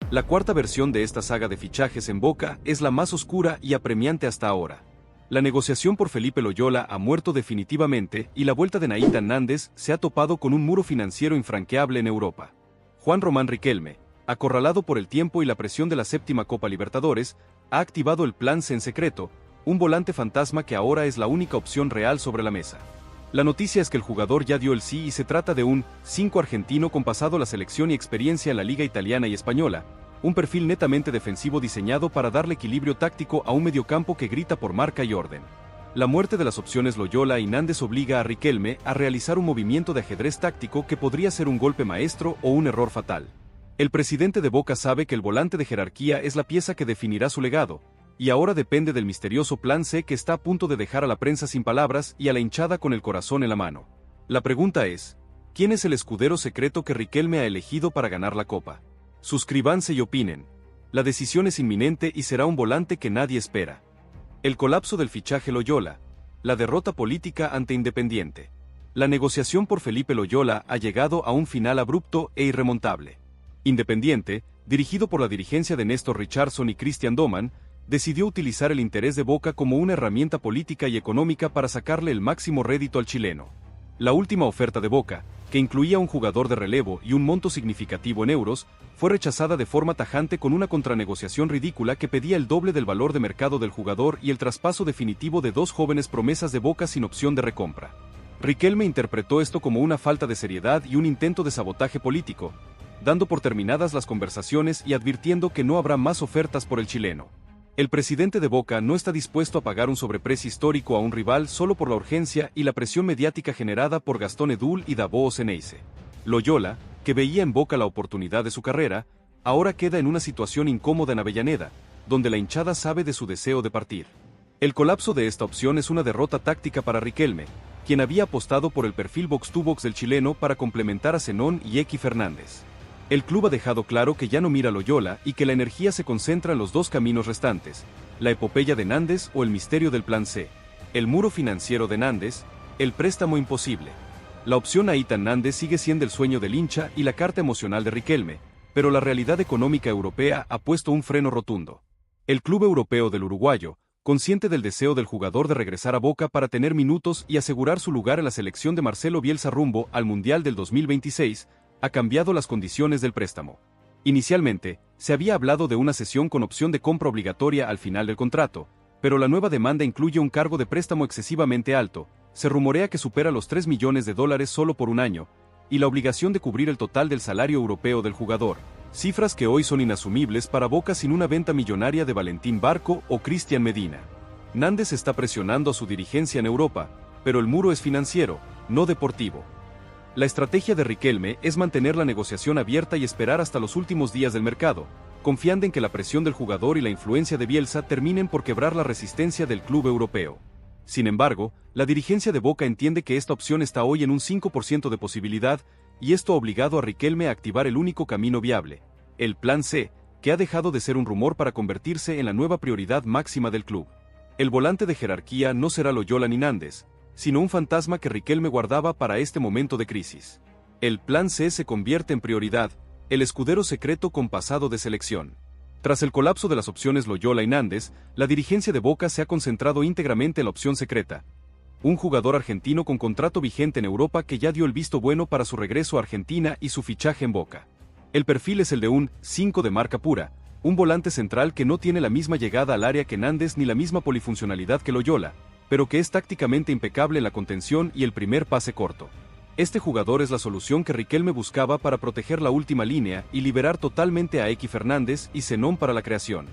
La cuarta versión de esta saga de fichajes en Boca es la más oscura y apremiante hasta ahora. La negociación por Felipe Loyola ha muerto definitivamente y la vuelta de Nathan Nández se ha topado con un muro financiero infranqueable en Europa. Juan Román Riquelme, acorralado por el tiempo y la presión de la séptima Copa Libertadores, ha activado el Plan C en secreto, un volante fantasma que ahora es la única opción real sobre la mesa. La noticia es que el jugador ya dio el sí y se trata de un 5 argentino con pasado a la selección y experiencia en la liga italiana y española, un perfil netamente defensivo diseñado para darle equilibrio táctico a un mediocampo que grita por marca y orden. La muerte de las opciones Loyola y Nández obliga a Riquelme a realizar un movimiento de ajedrez táctico que podría ser un golpe maestro o un error fatal. El presidente de Boca sabe que el volante de jerarquía es la pieza que definirá su legado, y ahora depende del misterioso Plan C que está a punto de dejar a la prensa sin palabras y a la hinchada con el corazón en la mano. La pregunta es, ¿quién es el escudero secreto que Riquelme ha elegido para ganar la Copa? Suscríbanse y opinen. La decisión es inminente y será un volante que nadie espera. El colapso del fichaje Loyola. La derrota política ante Independiente. La negociación por Felipe Loyola ha llegado a un final abrupto e irremontable. Independiente, dirigido por la dirigencia de Néstor Richardson y Cristian Doman, decidió utilizar el interés de Boca como una herramienta política y económica para sacarle el máximo rédito al chileno. La última oferta de Boca, que incluía un jugador de relevo y un monto significativo en euros, fue rechazada de forma tajante con una contranegociación ridícula que pedía el doble del valor de mercado del jugador y el traspaso definitivo de dos jóvenes promesas de Boca sin opción de recompra. Riquelme interpretó esto como una falta de seriedad y un intento de sabotaje político, dando por terminadas las conversaciones y advirtiendo que no habrá más ofertas por el chileno. El presidente de Boca no está dispuesto a pagar un sobreprecio histórico a un rival solo por la urgencia y la presión mediática generada por Gastón Edul y Davao Ceneice. Loyola, que veía en Boca la oportunidad de su carrera, ahora queda en una situación incómoda en Avellaneda, donde la hinchada sabe de su deseo de partir. El colapso de esta opción es una derrota táctica para Riquelme, quien había apostado por el perfil box-to-box del chileno para complementar a Zenón y Equi Fernández. El club ha dejado claro que ya no mira a Loyola y que la energía se concentra en los dos caminos restantes, la epopeya de Nández o el misterio del Plan C, el muro financiero de Nández, el préstamo imposible. La opción Nathan Nández sigue siendo el sueño del hincha y la carta emocional de Riquelme, pero la realidad económica europea ha puesto un freno rotundo. El club europeo del uruguayo, consciente del deseo del jugador de regresar a Boca para tener minutos y asegurar su lugar en la selección de Marcelo Bielsa rumbo al Mundial del 2026, ha cambiado las condiciones del préstamo. Inicialmente, se había hablado de una cesión con opción de compra obligatoria al final del contrato, pero la nueva demanda incluye un cargo de préstamo excesivamente alto, se rumorea que supera los $3 millones solo por un año, y la obligación de cubrir el total del salario europeo del jugador, cifras que hoy son inasumibles para Boca sin una venta millonaria de Valentín Barco o Cristian Medina. Nández está presionando a su dirigencia en Europa, pero el muro es financiero, no deportivo. La estrategia de Riquelme es mantener la negociación abierta y esperar hasta los últimos días del mercado, confiando en que la presión del jugador y la influencia de Bielsa terminen por quebrar la resistencia del club europeo. Sin embargo, la dirigencia de Boca entiende que esta opción está hoy en un 5% de posibilidad, y esto ha obligado a Riquelme a activar el único camino viable, el Plan C, que ha dejado de ser un rumor para convertirse en la nueva prioridad máxima del club. El volante de jerarquía no será Loyola ni Nández, sino un fantasma que Riquelme guardaba para este momento de crisis. El Plan C se convierte en prioridad, el escudero secreto con pasado de selección. Tras el colapso de las opciones Loyola y Nández, la dirigencia de Boca se ha concentrado íntegramente en la opción secreta. Un jugador argentino con contrato vigente en Europa que ya dio el visto bueno para su regreso a Argentina y su fichaje en Boca. El perfil es el de un 5 de marca pura, un volante central que no tiene la misma llegada al área que Nández ni la misma polifuncionalidad que Loyola, pero que es tácticamente impecable en la contención y el primer pase corto. Este jugador es la solución que Riquelme buscaba para proteger la última línea y liberar totalmente a Equi Fernández y Zenón para la creación.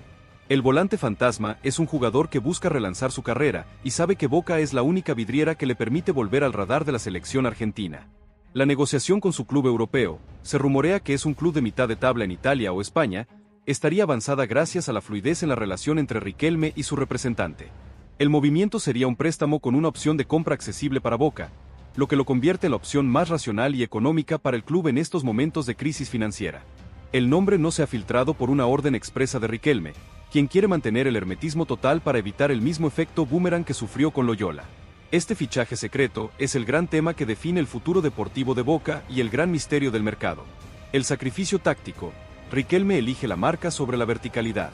El volante fantasma es un jugador que busca relanzar su carrera y sabe que Boca es la única vidriera que le permite volver al radar de la selección argentina. La negociación con su club europeo, se rumorea que es un club de mitad de tabla en Italia o España, estaría avanzada gracias a la fluidez en la relación entre Riquelme y su representante. El movimiento sería un préstamo con una opción de compra accesible para Boca, lo que lo convierte en la opción más racional y económica para el club en estos momentos de crisis financiera. El nombre no se ha filtrado por una orden expresa de Riquelme, quien quiere mantener el hermetismo total para evitar el mismo efecto boomerang que sufrió con Loyola. Este fichaje secreto es el gran tema que define el futuro deportivo de Boca y el gran misterio del mercado. El sacrificio táctico, Riquelme elige la marca sobre la verticalidad.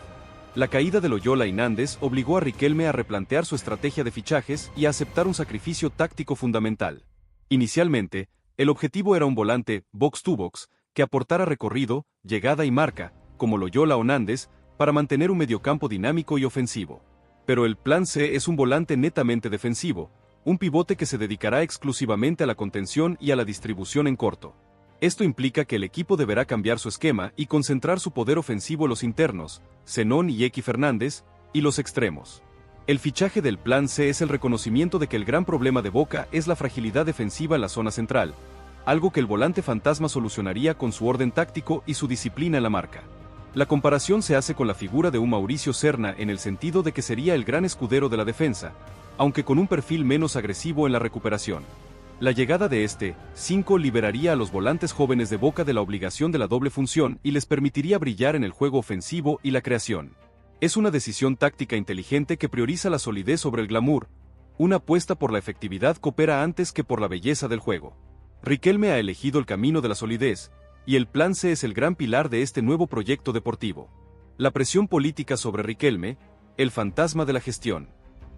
La caída de Loyola y Nández obligó a Riquelme a replantear su estrategia de fichajes y a aceptar un sacrificio táctico fundamental. Inicialmente, el objetivo era un volante box-to-box que aportara recorrido, llegada y marca, como Loyola o Nández, para mantener un mediocampo dinámico y ofensivo. Pero el plan C es un volante netamente defensivo, un pivote que se dedicará exclusivamente a la contención y a la distribución en corto. Esto implica que el equipo deberá cambiar su esquema y concentrar su poder ofensivo en los internos, Zenón y Equi Fernández, y los extremos. El fichaje del plan C es el reconocimiento de que el gran problema de Boca es la fragilidad defensiva en la zona central, algo que el volante fantasma solucionaría con su orden táctico y su disciplina en la marca. La comparación se hace con la figura de un Mauricio Serna en el sentido de que sería el gran escudero de la defensa, aunque con un perfil menos agresivo en la recuperación. La llegada de este 5 liberaría a los volantes jóvenes de Boca de la obligación de la doble función y les permitiría brillar en el juego ofensivo y la creación. Es una decisión táctica inteligente que prioriza la solidez sobre el glamour. Una apuesta por la efectividad coopera antes que por la belleza del juego. Riquelme ha elegido el camino de la solidez, y el plan C es el gran pilar de este nuevo proyecto deportivo. La presión política sobre Riquelme, el fantasma de la gestión.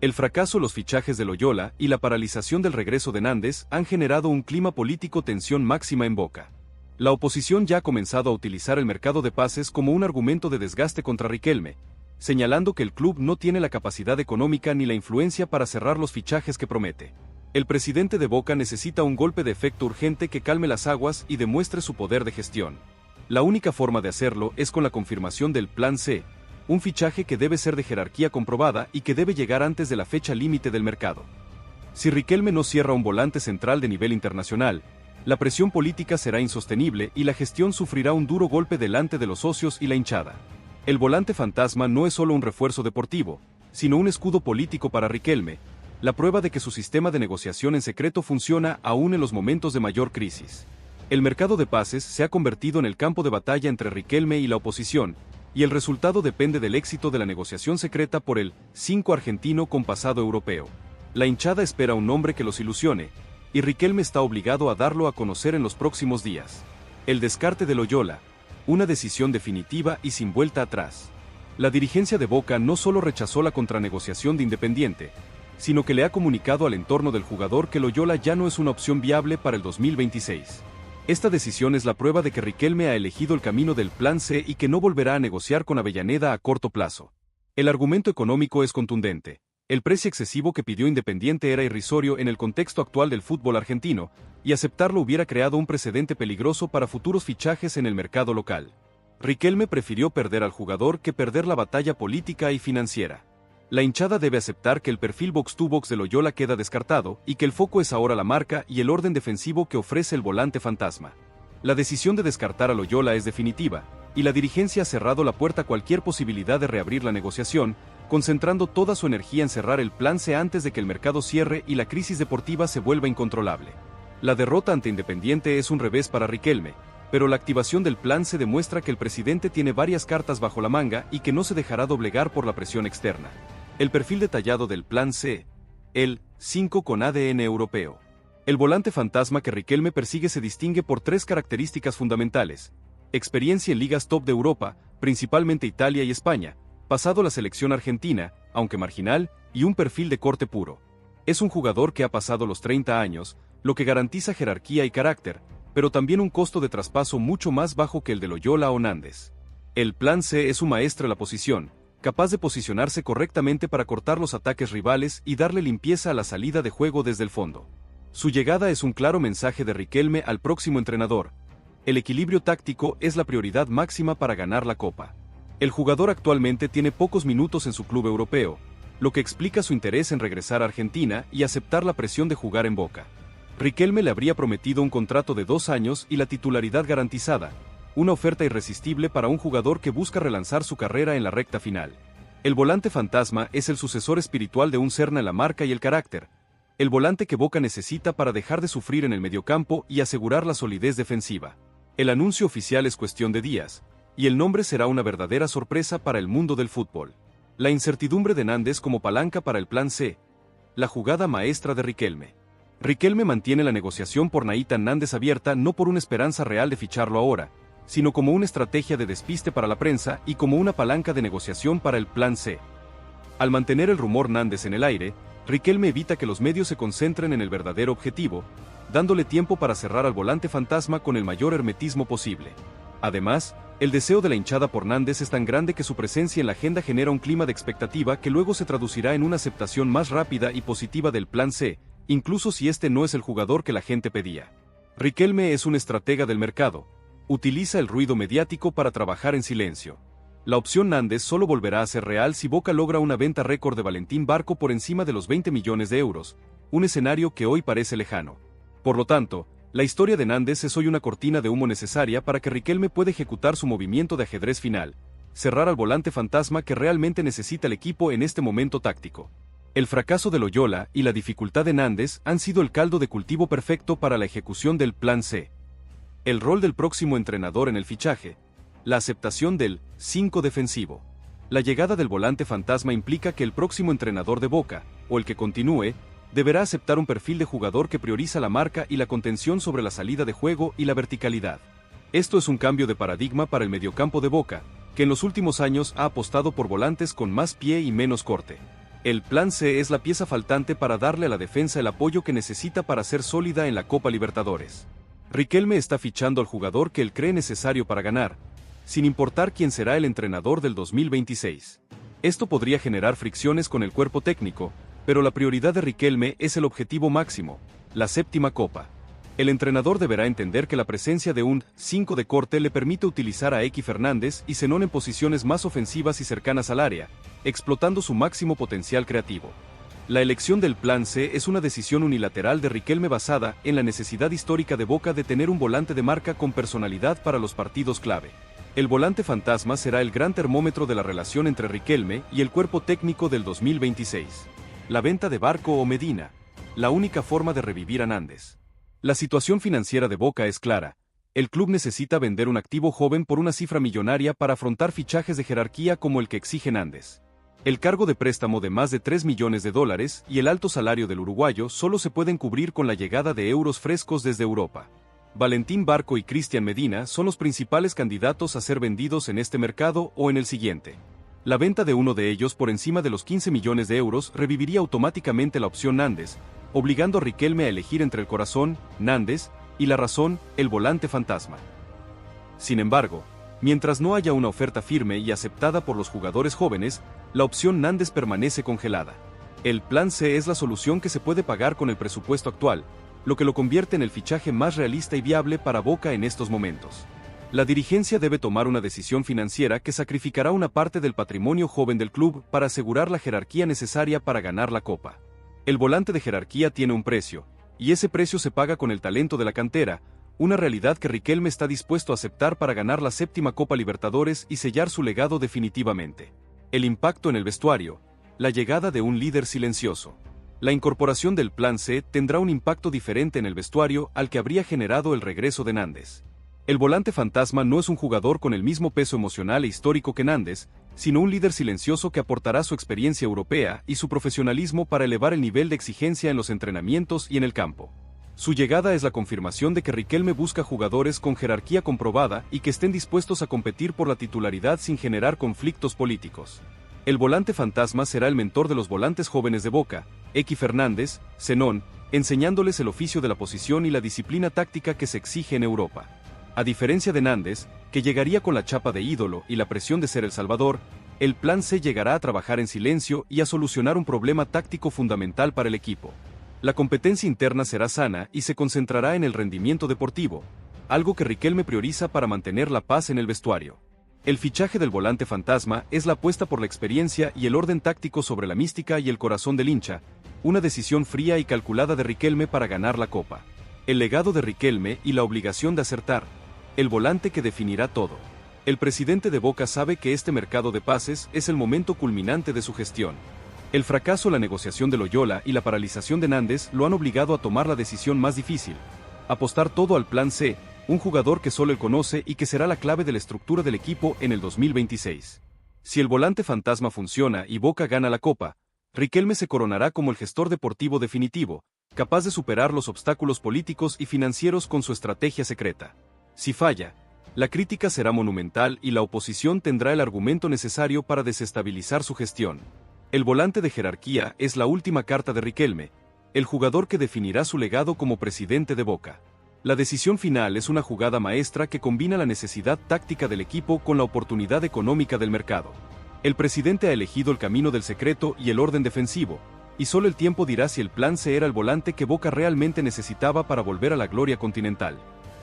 El fracaso de los fichajes de Loyola y la paralización del regreso de Nández han generado un clima político tensión máxima en Boca. La oposición ya ha comenzado a utilizar el mercado de pases como un argumento de desgaste contra Riquelme, señalando que el club no tiene la capacidad económica ni la influencia para cerrar los fichajes que promete. El presidente de Boca necesita un golpe de efecto urgente que calme las aguas y demuestre su poder de gestión. La única forma de hacerlo es con la confirmación del Plan C, un fichaje que debe ser de jerarquía comprobada y que debe llegar antes de la fecha límite del mercado. Si Riquelme no cierra un volante central de nivel internacional, la presión política será insostenible y la gestión sufrirá un duro golpe delante de los socios y la hinchada. El volante fantasma no es solo un refuerzo deportivo, sino un escudo político para Riquelme, la prueba de que su sistema de negociación en secreto funciona aún en los momentos de mayor crisis. El mercado de pases se ha convertido en el campo de batalla entre Riquelme y la oposición, y el resultado depende del éxito de la negociación secreta por el 5 argentino con pasado europeo. La hinchada espera un nombre que los ilusione, y Riquelme está obligado a darlo a conocer en los próximos días. El descarte de Loyola, una decisión definitiva y sin vuelta atrás. La dirigencia de Boca no solo rechazó la contranegociación de Independiente, sino que le ha comunicado al entorno del jugador que Loyola ya no es una opción viable para el 2026. Esta decisión es la prueba de que Riquelme ha elegido el camino del Plan C y que no volverá a negociar con Avellaneda a corto plazo. El argumento económico es contundente. El precio excesivo que pidió Independiente era irrisorio en el contexto actual del fútbol argentino, y aceptarlo hubiera creado un precedente peligroso para futuros fichajes en el mercado local. Riquelme prefirió perder al jugador que perder la batalla política y financiera. La hinchada debe aceptar que el perfil box-to-box de Loyola queda descartado y que el foco es ahora la marca y el orden defensivo que ofrece el volante fantasma. La decisión de descartar a Loyola es definitiva, y la dirigencia ha cerrado la puerta a cualquier posibilidad de reabrir la negociación, concentrando toda su energía en cerrar el plan C antes de que el mercado cierre y la crisis deportiva se vuelva incontrolable. La derrota ante Independiente es un revés para Riquelme, pero la activación del plan C demuestra que el presidente tiene varias cartas bajo la manga y que no se dejará doblegar por la presión externa. El perfil detallado del Plan C, el 5 con ADN europeo. El volante fantasma que Riquelme persigue se distingue por 3 características fundamentales: experiencia en ligas top de Europa, principalmente Italia y España, pasado la selección argentina, aunque marginal, y un perfil de corte puro. Es un jugador que ha pasado los 30 años, lo que garantiza jerarquía y carácter, pero también un costo de traspaso mucho más bajo que el de Loyola o Nández. El Plan C es un maestro en la posición, capaz de posicionarse correctamente para cortar los ataques rivales y darle limpieza a la salida de juego desde el fondo. Su llegada es un claro mensaje de Riquelme al próximo entrenador. El equilibrio táctico es la prioridad máxima para ganar la Copa. El jugador actualmente tiene pocos minutos en su club europeo, lo que explica su interés en regresar a Argentina y aceptar la presión de jugar en Boca. Riquelme le habría prometido un contrato de 2 años y la titularidad garantizada, una oferta irresistible para un jugador que busca relanzar su carrera en la recta final. El volante fantasma es el sucesor espiritual de un Serna en la marca y el carácter, el volante que Boca necesita para dejar de sufrir en el mediocampo y asegurar la solidez defensiva. El anuncio oficial es cuestión de días, y el nombre será una verdadera sorpresa para el mundo del fútbol. La incertidumbre de Nández como palanca para el Plan C, la jugada maestra de Riquelme. Riquelme mantiene la negociación por Nahitan Nández abierta no por una esperanza real de ficharlo ahora, sino como una estrategia de despiste para la prensa y como una palanca de negociación para el Plan C. Al mantener el rumor Nández en el aire, Riquelme evita que los medios se concentren en el verdadero objetivo, dándole tiempo para cerrar al volante fantasma con el mayor hermetismo posible. Además, el deseo de la hinchada por Nández es tan grande que su presencia en la agenda genera un clima de expectativa que luego se traducirá en una aceptación más rápida y positiva del Plan C, incluso si este no es el jugador que la gente pedía. Riquelme es un estratega del mercado. Utiliza el ruido mediático para trabajar en silencio. La opción Nández solo volverá a ser real si Boca logra una venta récord de Valentín Barco por encima de los 20 millones de euros, un escenario que hoy parece lejano. Por lo tanto, la historia de Nández es hoy una cortina de humo necesaria para que Riquelme pueda ejecutar su movimiento de ajedrez final, cerrar al volante fantasma que realmente necesita el equipo en este momento táctico. El fracaso de Loyola y la dificultad de Nández han sido el caldo de cultivo perfecto para la ejecución del Plan C. El rol del próximo entrenador en el fichaje. La aceptación del 5 defensivo. La llegada del volante fantasma implica que el próximo entrenador de Boca, o el que continúe, deberá aceptar un perfil de jugador que prioriza la marca y la contención sobre la salida de juego y la verticalidad. Esto es un cambio de paradigma para el mediocampo de Boca, que en los últimos años ha apostado por volantes con más pie y menos corte. El Plan C es la pieza faltante para darle a la defensa el apoyo que necesita para ser sólida en la Copa Libertadores. Riquelme está fichando al jugador que él cree necesario para ganar, sin importar quién será el entrenador del 2026. Esto podría generar fricciones con el cuerpo técnico, pero la prioridad de Riquelme es el objetivo máximo, la séptima copa. El entrenador deberá entender que la presencia de un 5 de corte le permite utilizar a Eky Fernández y Zenón en posiciones más ofensivas y cercanas al área, explotando su máximo potencial creativo. La elección del Plan C es una decisión unilateral de Riquelme basada en la necesidad histórica de Boca de tener un volante de marca con personalidad para los partidos clave. El volante fantasma será el gran termómetro de la relación entre Riquelme y el cuerpo técnico del 2026. La venta de Barco o Medina, la única forma de revivir a Nández. La situación financiera de Boca es clara. El club necesita vender un activo joven por una cifra millonaria para afrontar fichajes de jerarquía como el que exige Nández. El cargo de préstamo de más de $3 millones y el alto salario del uruguayo solo se pueden cubrir con la llegada de euros frescos desde Europa. Valentín Barco y Cristian Medina son los principales candidatos a ser vendidos en este mercado o en el siguiente. La venta de uno de ellos por encima de los 15 millones de euros reviviría automáticamente la opción Nández, obligando a Riquelme a elegir entre el corazón, Nández, y la razón, el volante fantasma. Sin embargo, mientras no haya una oferta firme y aceptada por los jugadores jóvenes, la opción Nández permanece congelada. El Plan C es la solución que se puede pagar con el presupuesto actual, lo que lo convierte en el fichaje más realista y viable para Boca en estos momentos. La dirigencia debe tomar una decisión financiera que sacrificará una parte del patrimonio joven del club para asegurar la jerarquía necesaria para ganar la Copa. El volante de jerarquía tiene un precio, y ese precio se paga con el talento de la cantera, una realidad que Riquelme está dispuesto a aceptar para ganar la séptima Copa Libertadores y sellar su legado definitivamente. El impacto en el vestuario, la llegada de un líder silencioso. La incorporación del Plan C tendrá un impacto diferente en el vestuario al que habría generado el regreso de Nández. El volante fantasma no es un jugador con el mismo peso emocional e histórico que Nández, sino un líder silencioso que aportará su experiencia europea y su profesionalismo para elevar el nivel de exigencia en los entrenamientos y en el campo. Su llegada es la confirmación de que Riquelme busca jugadores con jerarquía comprobada y que estén dispuestos a competir por la titularidad sin generar conflictos políticos. El volante fantasma será el mentor de los volantes jóvenes de Boca, Eky Fernández, Zenón, enseñándoles el oficio de la posición y la disciplina táctica que se exige en Europa. A diferencia de Nández, que llegaría con la chapa de ídolo y la presión de ser el salvador, el Plan C llegará a trabajar en silencio y a solucionar un problema táctico fundamental para el equipo. La competencia interna será sana y se concentrará en el rendimiento deportivo, algo que Riquelme prioriza para mantener la paz en el vestuario. El fichaje del volante fantasma es la apuesta por la experiencia y el orden táctico sobre la mística y el corazón del hincha, una decisión fría y calculada de Riquelme para ganar la Copa. El legado de Riquelme y la obligación de acertar, el volante que definirá todo. El presidente de Boca sabe que este mercado de pases es el momento culminante de su gestión. El fracaso en la negociación de Loyola y la paralización de Nández lo han obligado a tomar la decisión más difícil: apostar todo al Plan C, un jugador que solo él conoce y que será la clave de la estructura del equipo en el 2026. Si el volante fantasma funciona y Boca gana la Copa, Riquelme se coronará como el gestor deportivo definitivo, capaz de superar los obstáculos políticos y financieros con su estrategia secreta. Si falla, La crítica será monumental y la oposición tendrá el argumento necesario para desestabilizar su gestión. El volante de jerarquía es la última carta de Riquelme, el jugador que definirá su legado como presidente de Boca. La decisión final es una jugada maestra que combina la necesidad táctica del equipo con la oportunidad económica del mercado. El presidente ha elegido el camino del secreto y el orden defensivo, y solo el tiempo dirá si el plan C era el volante que Boca realmente necesitaba para volver a la gloria continental.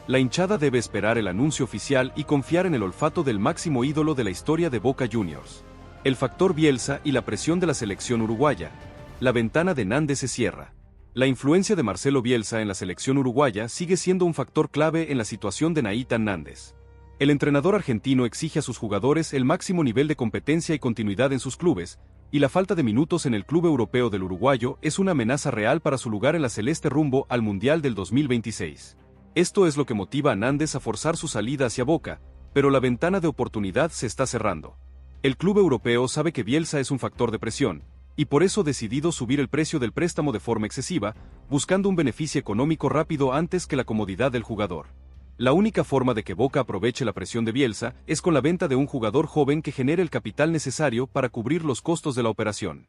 La hinchada debe esperar el anuncio oficial y confiar en el olfato del máximo ídolo de la historia de Boca Juniors. El factor Bielsa y la presión de la selección uruguaya. La ventana de Nández se cierra. La influencia de Marcelo Bielsa en la selección uruguaya sigue siendo un factor clave en la situación de Nahitan Nández. El entrenador argentino exige a sus jugadores el máximo nivel de competencia y continuidad en sus clubes, y la falta de minutos en el club europeo del uruguayo es una amenaza real para su lugar en la celeste rumbo al Mundial del 2026. Esto es lo que motiva a Nández a forzar su salida hacia Boca, pero la ventana de oportunidad se está cerrando. El club europeo sabe que Bielsa es un factor de presión, y por eso ha decidido subir el precio del préstamo de forma excesiva, buscando un beneficio económico rápido antes que la comodidad del jugador. La única forma de que Boca aproveche la presión de Bielsa es con la venta de un jugador joven que genere el capital necesario para cubrir los costos de la operación.